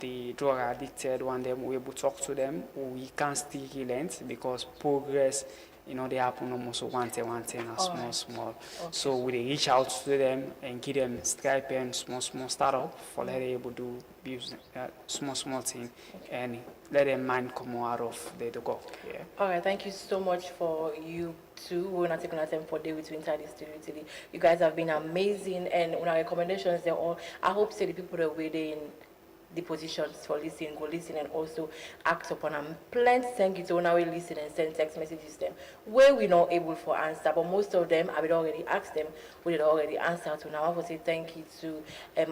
the drug addicted one them, we able to talk to them. We can't still relent because progress, they happen almost one thing and small. Okay. So we reach out to them and give them stipend, small startup for let them able to do business, small thing, and let them mind come out of the go. Yeah. All right, thank you so much for you two. We're not taking our time for day with you inside the studio today. You guys have been amazing, and our recommendations, they're all, I hope say the people that were in the positions for listening, go listen and also act upon them. Plenty thank you to when we listen and send text messages them where we're not able for answer, but most of them I would already ask them, we did already answer to. Now I want to say thank you to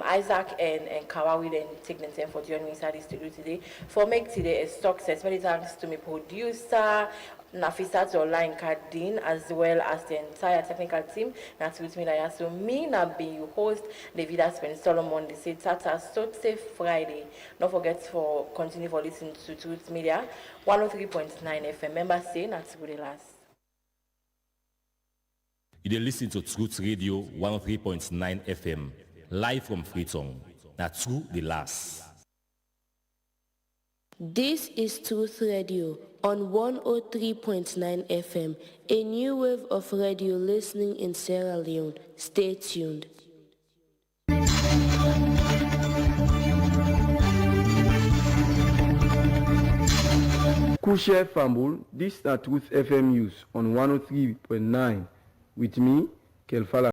Isaac and Kawa. We then take the time for joining me inside the studio today for make today a success. Many thanks to my producer Nafisat Online Kadin, as well as the entire technical team. That's with me. So me now being your host, David Aspen Solomon. They say Tata Sote Friday. Don't forget for continue for listening to Truth Media 103.9 FM. Member say that's good last. You listen to Truth Radio 103.9 FM, live from Freetown. That's true the last. This is Truth Radio on 103.9 FM, a new wave of radio listening in Sierra Leone. Stay tuned. Kushe Fambul, this is Truth FM News on 103.9 with me, Kelfala.